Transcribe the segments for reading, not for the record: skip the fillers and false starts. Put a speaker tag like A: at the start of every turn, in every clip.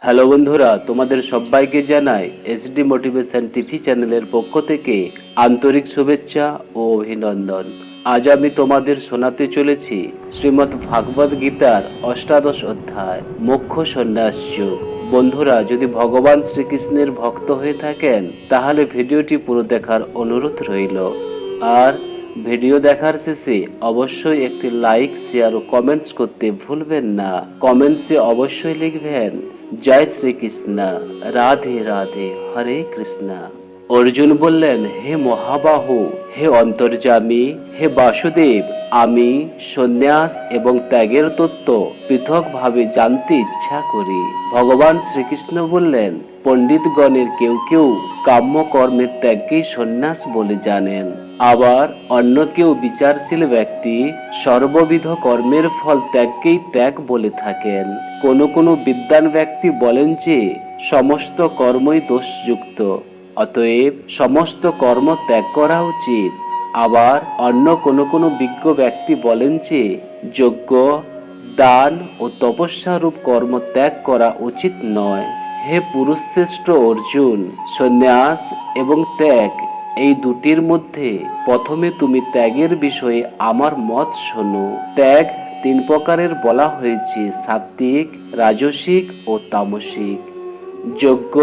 A: Hello বন্ধুরা, তোমাদের সবাইকে জানাই এসডি মোটিভেশন টিভি চ্যানেলের পক্ষ থেকে আন্তরিক শুভেচ্ছা ও অভিনন্দন। আজ আমি তোমাদের শোনাতে চলেছি শ্রীমদ্ ভাগবত গীতার অষ্টাদশ অধ্যায় মোক্ষ সন্ন্যাস যোগ। বন্ধুরা, যদি ভগবান শ্রীকৃষ্ণের ভক্ত হয়ে থাকেন তাহলে ভিডিওটি পুরো দেখার অনুরোধ রইল। আর ভিডিও দেখার শেষে অবশ্যই একটি লাইক, শেয়ার ও কমেন্টস করতে ভুলবেন না। কমেন্টসে অবশ্যই লিখবেন জয় শ্রীকৃষ্ণ, রাধে রাধে, হরে কৃষ্ণ। অর্জুন বললেন, হে মহাবাহু, হে অন্তর্যামী, হে বাসুদেব, আমি সন্ন্যাস এবং ত্যাগের তত্ত্ব পৃথকভাবে জানতে ইচ্ছা করি। ভগবান শ্রীকৃষ্ণ বললেন, পণ্ডিতগণের কেউ কেউ কাম্য কর্মের ত্যাগকেই সন্ন্যাস বলে জানেন, আবার অন্য কেউ বিচারশীল ব্যক্তি সর্ববিধ কর্মের ফল ত্যাগকেই ত্যাগ বলে থাকেন। কোনো বিদ্বান ব্যক্তি বলেন যে সমস্ত কর্মই দোষযুক্ত, অতএব সমস্ত কর্ম ত্যাগ করা উচিত। আবার অন্য কোনো বিজ্ঞ ব্যক্তি বলেন যে যজ্ঞ, দান ও তপস্যারূপ কর্ম ত্যাগ করা উচিত নয়। হে পুরুষশ্রেষ্ঠ অর্জুন, সন্ন্যাস এবং ত্যাগ এই দুটির মধ্যে প্রথমে তুমি ত্যাগের বিষয়ে আমার মত শোনো। ত্যাগ তিন প্রকারের বলা হয়েছে, সাত্ত্বিক, রাজসিক ও তামসিক। যজ্ঞ,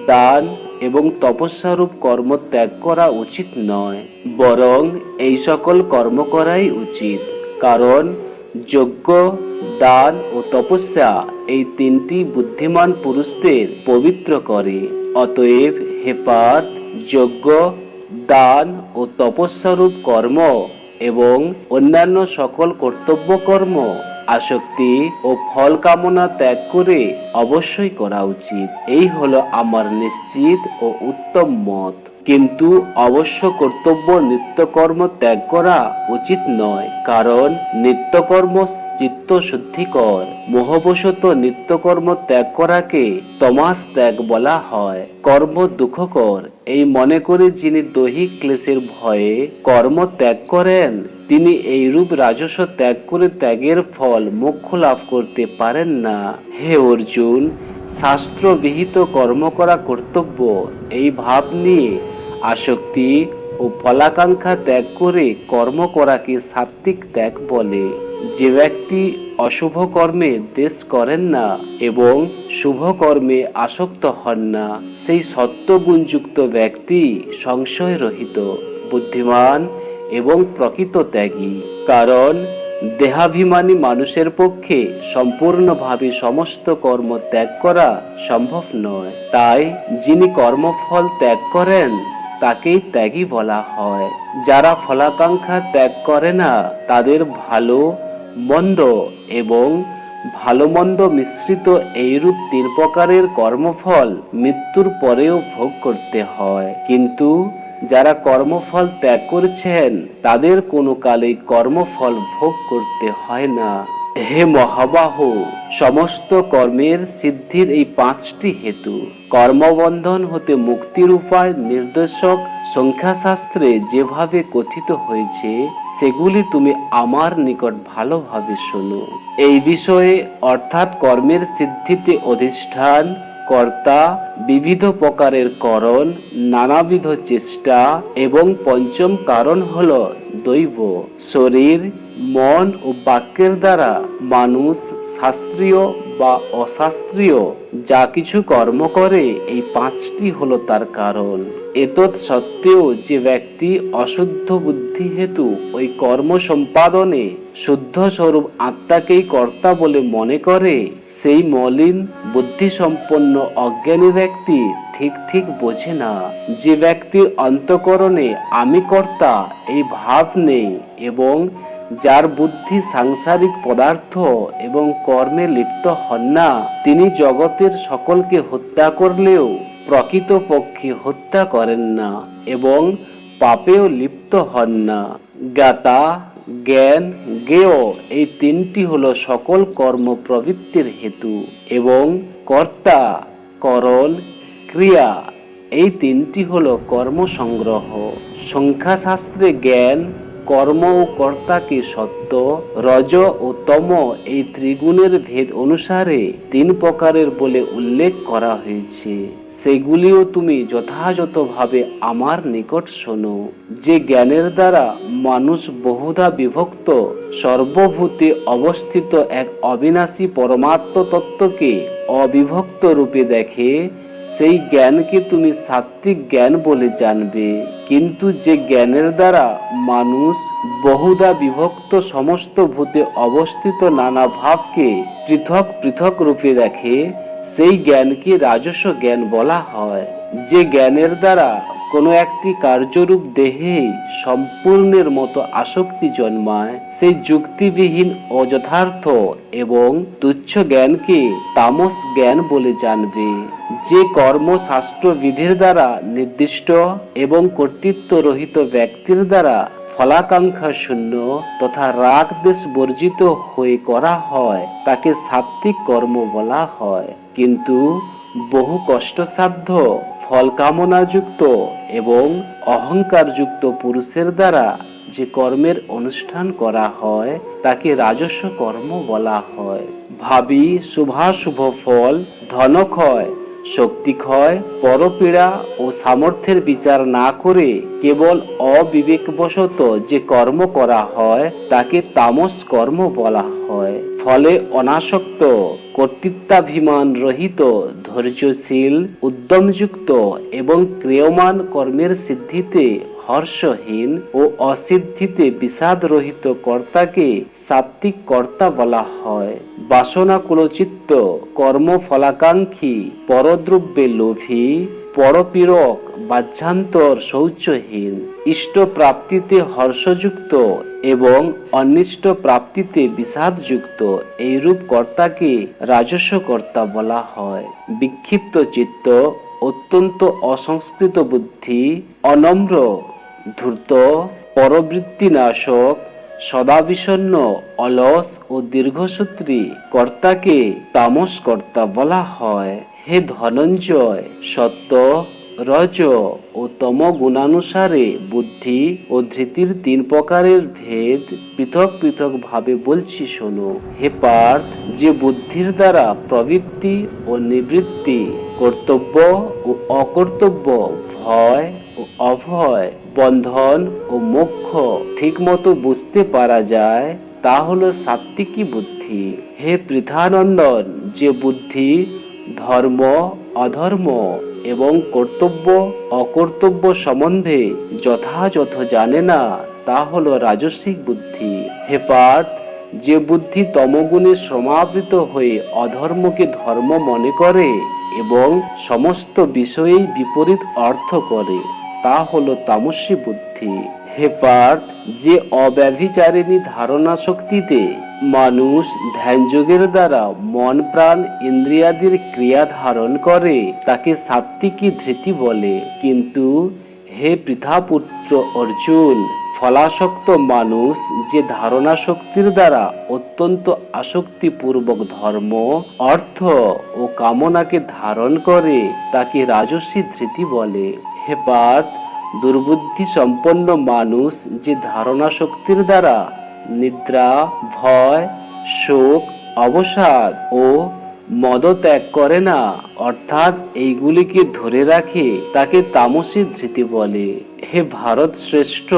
A: দান এবং তপস্যারূপ কর্ম ত্যাগ করা উচিত নয়, বরং এই সকল কর্ম করাই উচিত। কারণ যজ্ঞ, দান ও তপস্যা এই তিনটি বুদ্ধিমান পুরুষদের পবিত্র করে। অতএব হে পার্থ, যজ্ঞ, দান ও তপস্যারূপ কর্ম এবং অন্যান্য সকল কর্তব্য কর্ম আসক্তি ও ফল কামনা ত্যাগ করে অবশ্যই করা উচিত। এই হলো আমার নিশ্চিত ও উত্তম মত। কিন্তু অবশ্য কর্তব্য নিত্যকর্ম ত্যাগ করা উচিত নয়, কারণ নিত্যকর্ম চিত্ত শুদ্ধিকর। মোহবশত নিত্যকর্ম ত্যাগ করাকে তমাস ত্যাগ বলা হয়। কর্ম দুঃখকর এই মনে করে যিনি দৈহিক ক্লেশের ভয়ে কর্ম ত্যাগ করেন, তিনি এইরূপ রাজস্ব ত্যাগ করে ত্যাগের ফল মোক্ষ লাভ করতে পারেন না। হে অর্জুন, শাস্ত্রবিহিত কর্ম করা কর্তব্য এই ভাব নিয়ে আসক্তি ও ফলাকাঙ্ক্ষা ত্যাগ করে কর্ম করাকে সাত্ত্বিক ত্যাগ বলে। যে ব্যক্তি অশুভ কর্মে দ্বেষ করেন না এবং শুভ কর্মে আসক্ত হন না, সেই সত্ত্বগুণযুক্ত ব্যক্তি সংশয় রহিত, বুদ্ধিমান এবং প্রকৃত ত্যাগী। কারণ দেহাভিমানী মানুষের পক্ষে সম্পূর্ণভাবে সমস্ত কর্ম ত্যাগ করা সম্ভব নয়। তাই যিনি কর্মফল ত্যাগ করেন তাকেই ত্যাগী বলা হয়। যারা ফলাকাঙ্ক্ষা ত্যাগ করে না, তাদের ভালো মন্দ এবং ভালো মন্দ মিশ্রিত এইরূপ তিন প্রকারের কর্মফল মৃত্যুর পরেও ভোগ করতে হয়। কিন্তু যারা কর্মফল ত্যাগ করেছেন তাদের কোনো কালেই কর্মফল ভোগ করতে হয় না। হে মহাবাহু, সমস্ত কর্মের সিদ্ধির এই পাঁচটি হেতু, কর্মবন্ধন হতে মুক্তির উপায় নির্দেশক সংখ্যাশাস্ত্রে যেভাবে কথিত হয়েছে, সেগুলি তুমি আমার নিকট ভালোভাবে শোনো। এই বিষয়ে অর্থাৎ কর্মের সিদ্ধিতে অধিষ্ঠান, কর্তা, বিবিধ প্রকারের করণ, নানাবিধ চেষ্টা এবং পঞ্চম কারণ হল দৈব। শরীর, মন ও বাক্যের দ্বারা মানুষ শাস্ত্রীয় বা অশাস্ত্রীয় যা কিছু কর্ম করে, এই পাঁচটি হলো তার কারণ। এতৎ সত্ত্বেও যে ব্যক্তি অশুদ্ধ বুদ্ধি হেতু ওই কর্ম সম্পাদনে শুদ্ধ স্বরূপ আত্মাকেই কর্তা বলে মনে করে, সেই মলিন বুদ্ধি সম্পন্ন অজ্ঞানী ব্যক্তি ঠিক বোঝে না। যে ব্যক্তির অন্তঃকরণে আমি কর্তা এই ভাব নেই এবং যার বুদ্ধি সাংসারিক পদার্থ এবং কর্মে লিপ্ত হন না, তিনি জগতের সকলকে হত্যা করলেও প্রকৃতপক্ষে হত্যা করেন না এবং পাপেও লিপ্ত হন না। জ্ঞাতা, জ্ঞান, জ্ঞেয় এই তিনটি হলো সকল কর্ম প্রবৃত্তির হেতু এবং কর্তা, করণ, ক্রিয়া এই তিনটি হলো কর্ম সংগ্রহ। সংখ্যাশাস্ত্রে জ্ঞান কর্ম ও কর্তাকে সত্য, রজ ও তম এই ত্রিগুণের ভেদ অনুসারে 3 প্রকারের বলে উল্লেখ করা হয়েছে। সেগুলিও তুমি যথাযথভাবে আমার নিকট শোনো। যে জ্ঞানের দ্বারা মানুষ বহুধা বিভক্ত সর্বভূতে অবস্থিত এক অবিনাশী পরমাত্ম তত্ত্বকে অবিভক্ত রূপে দেখে, সেই জ্ঞানকে তুমি সাত্ত্বিক জ্ঞান বলে জানবে। কিন্তু যে জ্ঞানের দ্বারা মানুষ বহুধা বিভক্ত সমস্ত ভূতে অবস্থিত নানা ভাবকে পৃথক পৃথক রূপে দেখে, সেই জ্ঞানকে রাজস্ব জ্ঞান বলা হয়। যে জ্ঞানের দ্বারা কোনো একটি কার্যরূপ দেহে সম্পূর্ণের মতো আসক্তি জন্মায়, সেই যুক্তিবিহীন অযথার্থ এবং তুচ্ছ জ্ঞানকে তামস জ্ঞান বলে জানবে। যে কর্মশাস্ত্র বিধির দ্বারা নির্দিষ্ট এবং কর্তৃত্ব রহিত ব্যক্তির দ্বারা ফলাকাঙ্ক্ষা শূন্য তথা রাগ দেশ বর্জিত হয়ে করা হয়, তাকে সাত্ত্বিক কর্ম বলা হয়। কিন্তু বহু কষ্টসাধ্য, ফল কামনাযুক্ত এবং অহংকারযুক্ত পুরুষের দ্বারা যে কর্মের অনুষ্ঠান করা হয়, তাকে রাজস্ব কর্ম বলা হয়। ভাবি শুভাশুভ ফল, ধনক্ষয়, শক্তিক্ষয়, পরপীড়া ও সামর্থ্যের বিচার না করে কেবল অবিবেকবশত যে কর্ম করা হয়, তাকে তামস কর্ম বলা হয়। ফলে অনাসক্ত, কর্তৃত্বাভিমান রহিত, ধৈর্যশীল, উদ্যমযুক্ত এবং ক্রিয়মান কর্মের সিদ্ধিতে হর্ষহীন ও অসিদ্ধিতে বিষাদ রহিত কর্তাকে সাত্ত্বিক কর্তা বলা হয়। বাসনাকুলচিত্ত, কর্মফলাকাঙ্ক্ষী, পরদ্রব্যে লোভী, পরপীড়ক, বাহ্যান্তর শৌচহীন, ইষ্ট প্রাপ্তিতে হর্ষযুক্ত এবং অনিষ্ট প্রাপ্তিতে বিষাদযুক্ত, এইরূপ কর্তাকে রাজস্ব কর্তা বলা হয়। বিক্ষিপ্ত চিত্ত, অত্যন্ত অসংস্কৃত বুদ্ধি, অনম্র, ধূর্ত, পরবৃত্তিনাশক, সদাবিষণ্ণ, অলস ও দীর্ঘসূত্রী কর্তাকে তামস কর্তা বলা হয়। হে ধনঞ্জয়, সত্য, রজ ও তম গুণানুসারে বুদ্ধি ও ধৃতির 3 প্রকারের ভেদ পৃথক পৃথক ভাবে বলছি শোনো। হে পার্থ, যে বুদ্ধির দ্বারা প্রবৃত্তি ও নিবৃত্তি, কর্তব্য ও অকর্তব্য, ভয় ও অভয়, বন্ধন ও মোক্ষ ঠিকমতো বুঝতে পারা যায়, তা হলো সাত্ত্বিকী বুদ্ধি। হে পৃথানন্দন, যে বুদ্ধি ধর্ম, অধর্ম এবং কর্তব্য অকর্তব্য সম্বন্ধে যথাযথ জানে না, তা হলো রাজসিক বুদ্ধি। হে পার্থ, যে বুদ্ধি তমগুণে সমাবৃত হয়ে অধর্মকে ধর্ম মনে করে এবং সমস্ত বিষয়েই বিপরীত অর্থ করে, তা হলো তামসী বুদ্ধি। হে পার্থ, যে অব্যভিচারিণী ধারণা শক্তিতে মানুষ ধ্যানযোগের দ্বারা মন প্রাণ ইন্দ্রিয়াদির ক্রিয়া ধারণ করে, তাকে সাত্ত্বিকী ধৃতি বলে। কিন্তু হে পৃথাপুত্র অর্জুন, ফলাসক্ত মানুষ যে ধারণা শক্তির দ্বারা অত্যন্ত আসক্তিপূর্বক ধর্ম, অর্থ ও কামনাকে ধারণ করে, তাকে রাজসী ধৃতি বলে। হে পার্থ, দুর্বুদ্ধি সম্পন্ন মানুষ যে ধারণা শক্তির দ্বারা নিদ্রা, ভয়, শোক, অবসাদ ও মদ ত্যাগ করে না, অর্থাৎ এইগুলিকে ধরে রাখে, তাকে তামসী ধৃতি বলে। হে ভারত শ্রেষ্ঠ,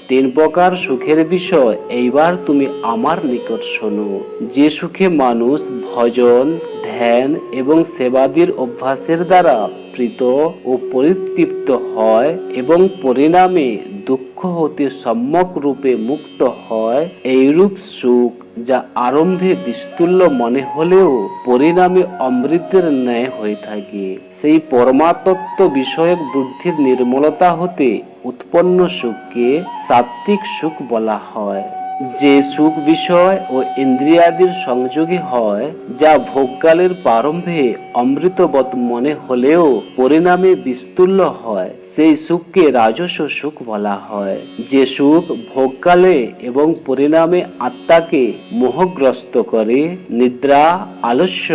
A: 3 প্রকার সুখের বিষয় এইবার তুমি আমার নিকট শোনো। যে সুখে মানুষ ভজন, ধ্যান এবং সেবাদির অভ্যাসের দ্বারা প্রীত ও পরিতৃপ্ত হয় এবং পরিণামে দুঃখ হতে সম্যক রূপে মুক্ত হয়, এইরূপ সুখ, যা আরম্ভে বিস্তুল্য মনে হলেও পরিণামে অমৃতের ন্যায় হয়ে থাকে, সেই পরমাতত্ত্ব বিষয়ক বুদ্ধির নির্মলতা হতে উৎপন্ন সুখকে সাত্ত্বিক সুখ বলা হয়। যে সুখ বিষয় ও ইন্দ্রিয়াদির সংযোগী হয়, যা ভোগকালের প্রারম্ভে অমৃতবৎ মনে হলেও পরিণামে বিস্তুল্য হয়, সেই সুখকে রাজস্ব সুখ বলা হয়। যে সুখ ভোগকালে এবং পরিণামে আত্মাকে মোহগ্রস্ত করে, নিদ্রা, আলস্য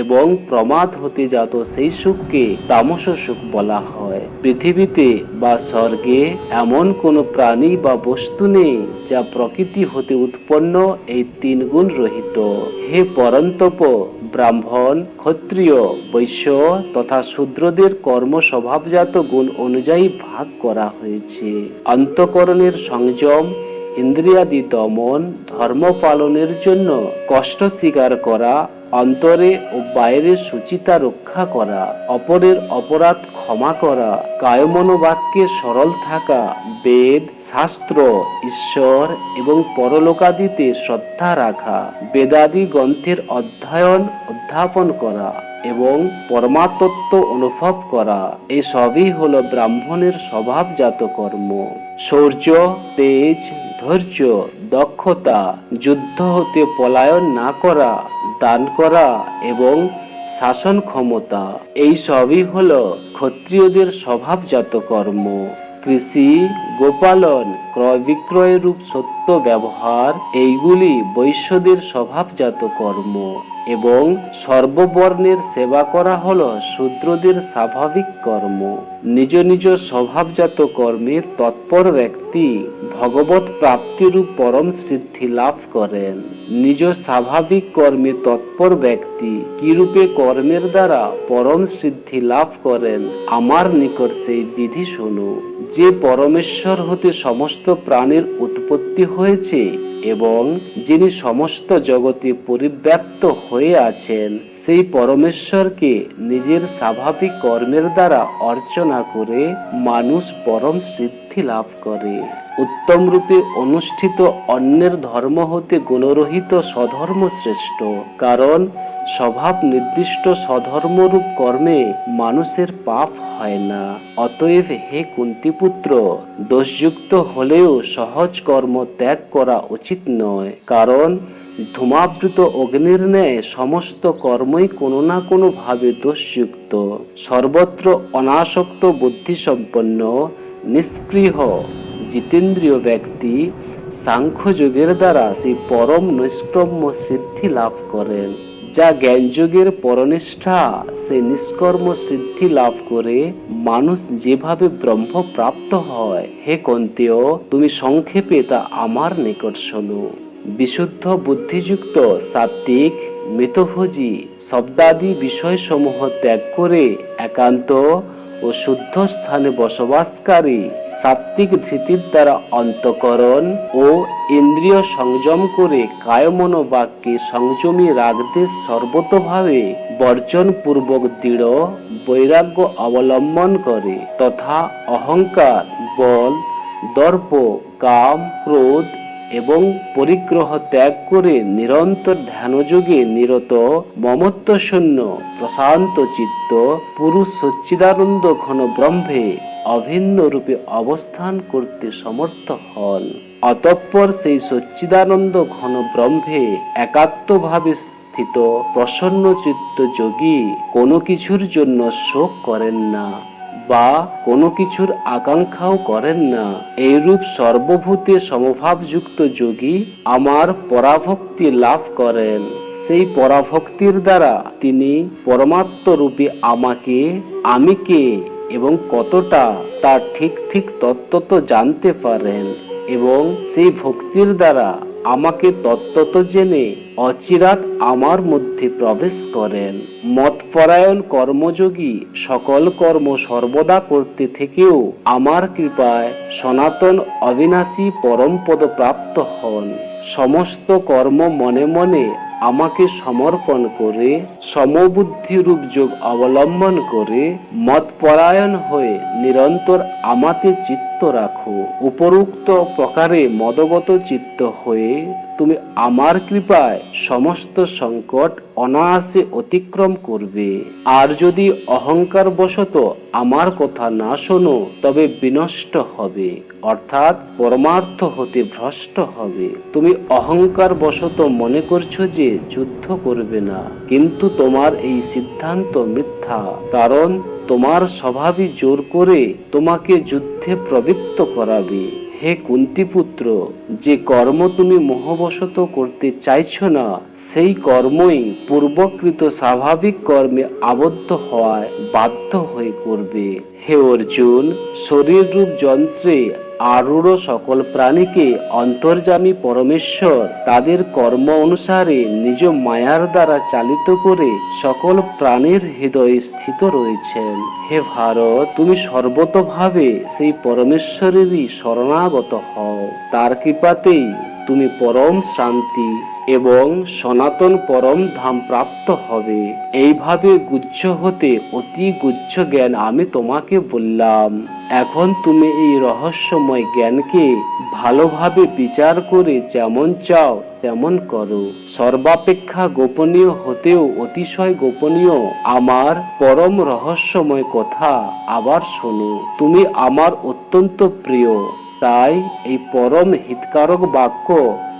A: এবং প্রমাদ হতে জাত সেই সুখকে তামস সুখ বলা হয়। পৃথিবীতে বা স্বর্গে এমন কোনো প্রাণী বা বস্তু নেই যা প্রকৃতি হতে উৎপন্ন এই তিন গুণ রহিত। হে পরন্তপ, ব্রাহ্মণ, ক্ষত্রিয়, বৈশ্য তথা শূদ্রদের কর্ম স্বভাবজাত গুণ অনুযায়ী ভাগ করা হয়েছে। অন্তঃকরণের সংযম, ইন্দ্রিয়াদি দমন, ধর্ম পালনের জন্য কষ্ট স্বীকার করা, অন্তরে ও বাইরে শুচিতা রক্ষা করা, অপরের অপরাধ ক্ষমা করা, কায়মনোবাক্যে সরল থাকা, বেদ, শাস্ত্র, ঈশ্বর এবং পরলোকাদিতে শ্রদ্ধা রাখা, বেদাদি গ্রন্থের অধ্যয়ন অধ্যাপন করা এবং পরমাতত্ত্ব অনুভব করা, এই সবই হলো ব্রাহ্মণের স্বভাবজাত কর্ম। শৌর্য, তেজ, ধৈর্য, দক্ষতা, যুদ্ধ হতে পলায়ন না করা, দান করা এবং শাসন ক্ষমতা, এই সবই হলো ক্ষত্রিয়দের স্বভাবজাত কর্ম। কৃষি, গোপালন, ক্রয় বিক্রয় রূপ সত্য ব্যবহার, এইগুলি বৈশ্যদের স্বভাবজাত কর্ম এবং সর্ববর্ণের সেবা করা হলো শূদ্রদের স্বাভাবিক কর্ম। নিজ নিজ স্বভাবজাত কর্মে তৎপর ব্যক্তি ভগবত প্রাপ্তিরূপ পরম সিদ্ধি লাভ করেন। নিজ স্বাভাবিক কর্মে তৎপর ব্যক্তি কিরূপে কর্মের দ্বারা পরম সিদ্ধি লাভ করেন, আমার নিকট সেই বিধি শোনো। যে পরমেশ্বর হতে সমস্ত প্রাণীর উৎপত্তি হয়েছে এবং যিনি সমস্ত জগতে পরিব্যাপ্ত হয়ে আছেন, সেই পরমেশ্বরকে নিজের স্বাভাবিক কর্মের দ্বারা অর্চনা করে মানুষ পরম সিদ্ধি লাভ করে। উত্তম রূপে অনুষ্ঠিত অন্যের ধর্ম হতে গুণরহিত স্বধর্ম শ্রেষ্ঠ, কারণ স্বভাব নির্দিষ্ট স্বধর্মরূপ কর্মে মানুষের পাপ হয় না। অতএব হে কুন্তিপুত্র, দোষযুক্ত হলেও সহজ কর্ম ত্যাগ করা উচিত নয়, কারণ ধূমাবৃত অগ্নির ন্যায় সমস্ত কর্মই কোনো না কোনো ভাবে দোষযুক্ত। সর্বত্র অনাসক্ত বুদ্ধিসম্পন্ন, নিষ্পৃহ, জিতেন্দ্রীয় ব্যক্তি সাংখ্যযোগের দ্বারা সেই পরম নৈষ্ক্রম্য সিদ্ধি লাভ করেন। যা জ্ঞানযোগের পরনিষ্ঠা, সেই নিষ্কর্ম সিদ্ধি লাভ করে মানুষ যেভাবে ব্রহ্মপ্রাপ্ত হয়, হে কন্তেয়, তুমি সংক্ষেপে তা আমার নিকট শোনো। বিশুদ্ধ বুদ্ধিযুক্ত সাত্ত্বিক, মিতভোজী, শব্দাদি বিষয়সমূহ ত্যাগ করে একান্ত ও শুদ্ধ স্থানে বসবাসকারী, সাত্ত্বিক ধৃতির দ্বারা অন্তঃকরণ ও ইন্দ্রিয় সংযম করে কায়মনো বাক্যে সংযমী রাগদেশ সর্বতোভাবে বর্জন পূর্বক দৃঢ় বৈরাগ্য অবলম্বন করে তথা অহংকার, বল, দর্প, কাম, ক্রোধ এবং পরিগ্রহ ত্যাগ করে নিরন্তর ধ্যানযোগে নিরত মমত্ব শূন্য প্রশান্ত চিত্ত পুরুষ সচ্চিদানন্দ ঘন ব্রহ্মে অভিন্ন রূপে অবস্থান করতে সমর্থ হন। অতঃপর সেই সচ্চিদানন্দ ঘন ব্রহ্মে একাত্মভাবে স্থিত প্রসন্ন চিত্ত যোগী কোনো কিছুর জন্য শোক করেন না বা কোনো কিছুর আকাঙ্ক্ষাও করেন না। এইরূপ সর্বভূতে সমভাবযুক্ত যোগী আমার পরাভক্তি লাভ করেন। সেই পরাভক্তির দ্বারা তিনি পরমাত্মরূপী আমাকে, আমি কে এবং কতটা তা ঠিক ঠিক তত্ত্বত জানতে পারেন এবং সেই ভক্তির দ্বারা আমাকে তত্ত্বত জেনে অচিরাৎ আমার মধ্যে প্রবেশ করেন। মতপরায়ণ কর্মযোগী সকল কর্ম সর্বদা করতে থেকেও আমার কৃপায় সনাতন অবিনাশী পরমপদ প্রাপ্ত হন। সমস্ত কর্ম মনে মনে আমাকে সমর্পণ করে সমবুদ্ধি রূপ যোগ অবলম্বন করে মতপরায়ণ হয়ে নিরন্তর আমাতে চিত্ত রাখো। উপরোক্ত প্রকারে মদগত চিত্ত হয়ে তুমি আমার কৃপায় সমস্ত সংকট অনায়াসে অতিক্রম করবে। আর যদি অহংকার বশত আমার কথা না শোনো তবে বিনষ্ট হবে, অর্থাৎ পরমার্থ হতে ভ্রষ্ট হবে। তুমি অহংকার বশত মনে করছো যে যুদ্ধ করবে না, কিন্তু তোমার এই সিদ্ধান্ত মিথ্যা, কারণ তোমার স্বভাবই জোর করে তোমাকে যুদ্ধে প্রবৃত্ত করাবে। হে কুন্তিপুত্র, যে কর্ম তুমি মোহবশত করতে চাইছো না সেই কর্মই পূর্বকৃত স্বাভাবিক কর্মে আবদ্ধ হওয়ায় বাধ্য হয়ে করবে। হে অর্জুন, শরীর রূপ যন্ত্রে আরূঢ় সকল প্রাণীকে অন্তর্যামী পরমেশ্বর তাদের কর্ম অনুসারে নিজ মায়ার দ্বারা চালিত করে সকল প্রাণীর হৃদয়ে স্থিত রয়েছেন। হে ভারত, তুমি সর্বতোভাবে সেই পরমেশ্বরেরই শরণাগত হও। তার কৃপাতেই তুমি পরম শান্তি এবং সনাতন পরম ধাম প্রাপ্ত হবে। এইভাবে গুচ্ছ হতে অতি গুচ্ছ জ্ঞান আমি তোমাকে বললাম। এখন তুমি এই রহস্যময় জ্ঞানকে ভালোভাবে বিচার করে যেমন চাও তেমন করো। সর্বাপেক্ষা গোপনীয় হতেও অতিশয় গোপনীয় আমার পরম রহস্যময় কথা আবার শোনো। তুমি আমার অত্যন্ত প্রিয়, তাই এই পরম হিতকারক বাক্য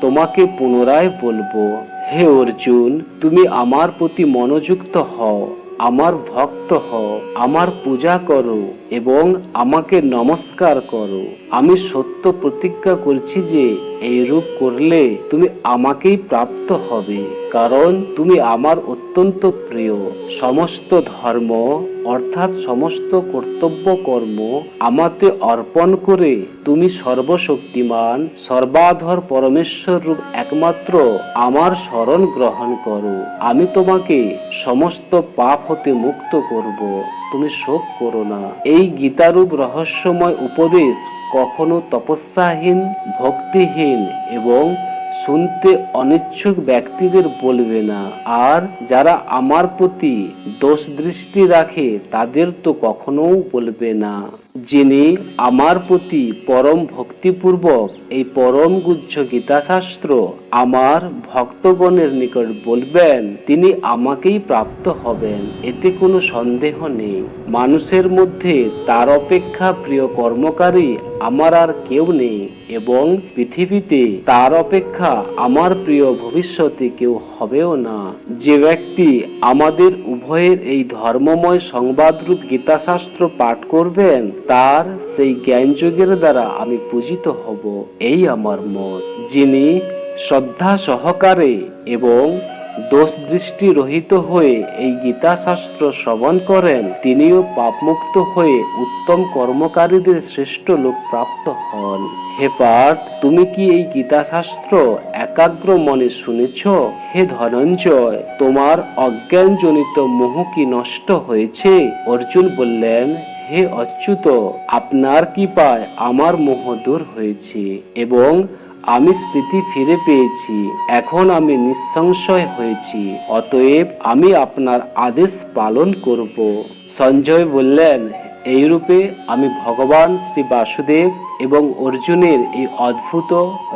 A: তোমাকে পুনরায় বলবো। হে অর্জুন, তুমি আমার প্রতি মনোযুক্ত হও, আমার ভক্ত হও, আমার পূজা করো এবং আমাকে নমস্কার করো। আমি সত্য প্রতিজ্ঞা করছি যে এই রূপ করলে তুমি আমাকেই প্রাপ্ত হবে, কারণ তুমি আমার অত্যন্ত প্রিয়। সমস্ত ধর্ম অর্থাৎ সমস্ত কর্তব্য কর্ম আমাতে অর্পণ করে তুমি সর্বশক্তিমান সর্বাধর পরমেশ্বর রূপ একমাত্র আমার শরণ গ্রহণ করো। আমি তোমাকে সমস্ত পাপ হতে মুক্ত করব, তুমি শোক করো না। এই গীতারূপ রহস্যময় উপদেশ কখনো তপস্যাহীন, ভক্তিহীন এবং শুনতে অনিচ্ছুক ব্যক্তিদের বলবে না। আর যারা আমার প্রতি দোষ দৃষ্টি রাখে তাদের তো কখনো বলবে না। যিনি আমার প্রতি পরম ভক্তিপূর্বক এই পরম গুহ্য গীতাশাস্ত্র আমার ভক্তগণের নিকট বলবেন তিনি আমাকেই প্রাপ্ত হবেন, এতে কোনো সন্দেহ নেই। মানুষের মধ্যে তার অপেক্ষা প্রিয় কর্মকারী আমার আর কেউ নেই এবং পৃথিবীতে তার অপেক্ষা আমার প্রিয় ভবিষ্যতে কেউ হবেও না। যে ব্যক্তি আমাদের উভয়ের এই ধর্মময় সংবাদরূপ গীতাশাস্ত্র পাঠ করবেন তার সেই জ্ঞানযোগের দ্বারা আমি পূজিত হব, এই আমার মত। যিনি শ্রদ্ধা সহকারে এবং দোষ দৃষ্টি রহিত হয়ে এই গীতাশাস্ত্র শ্রবণ করেন তিনিও পাপমুক্ত হয়ে উত্তম কর্মকারীদের শ্রেষ্ঠ লোক প্রাপ্ত হন। হে পার্থ, তুমি কি এই গীতাশাস্ত্র একাগ্র মনে শুনেছ? হে ধনঞ্জয়, তোমার অজ্ঞানজনিত মোহ কি নষ্ট হয়েছে? অর্জুন বললেন, হে অচ্যুত, আপনার কৃপায় আমার মোহ দূর হয়েছে এবং আমি স্মৃতি ফিরে পেয়েছি। এখন আমি নিঃসংশয় হয়েছি, অতএব আমি আপনার আদেশ পালন করব। সঞ্জয় বললেন, এই রূপে আমি ভগবান শ্রী বাসুদেব এবং অর্জুনের এই অদ্ভুত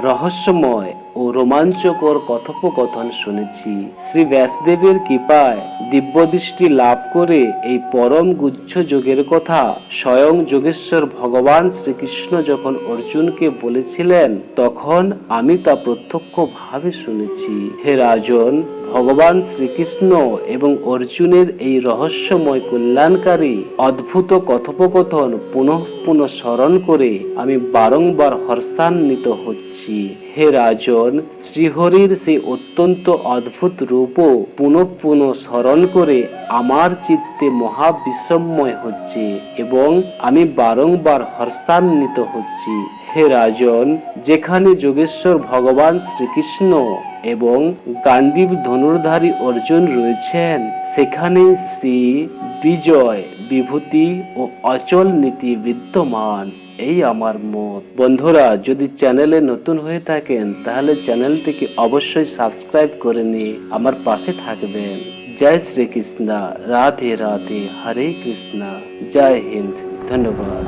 A: রহস্যময় ও রোমাঞ্চকর কথোপকথন শুনেছি। শ্রী ব্যাসদেবের কৃপায় দিব্যদৃষ্টি লাভ করে এই পরম গুহ্য যোগের কথা স্বয়ং যোগেশ্বর ভগবান শ্রীকৃষ্ণ যখন অর্জুনকে বলেছিলেন তখন আমি তা প্রত্যক্ষভাবে শুনেছি। হে রাজন, ভগবান শ্রীকৃষ্ণ এবং অর্জুনের এই রহস্যময় কল্যাণকারী অদ্ভুত কথোপকথন পুনঃ পুনঃ স্মরণ করে আমি বারংবার হর্ষান্বিত হচ্ছি। হে রাজন, শ্রীহরির সেই অত্যন্ত অদ্ভুত রূপও পুনঃ পুনঃ স্মরণ করে আমার চিত্তে মহাবিস্ময় হচ্ছে এবং আমি বারংবার হর্ষান্বিত হচ্ছি। হে রাজন, যেখানে যোগেশ্বর ভগবান শ্রীকৃষ্ণ এবং গান্ডীব ধনুর্ধারী অর্জুন রয়েছেন সেখানে শ্রী বিজয়, বিভূতি ও অচল নীতি বিদ্যমান, এই আমার মত। বন্ধুরা, যদি চ্যানেলে নতুন হয়ে থাকেন তাহলে চ্যানেলটিকে অবশ্যই সাবস্ক্রাইব করে নিয়ে আমার পাশে থাকবেন। জয় শ্রীকৃষ্ণ, রাধে রাধে, হরে কৃষ্ণ, জয় হিন্দ, ধন্যবাদ।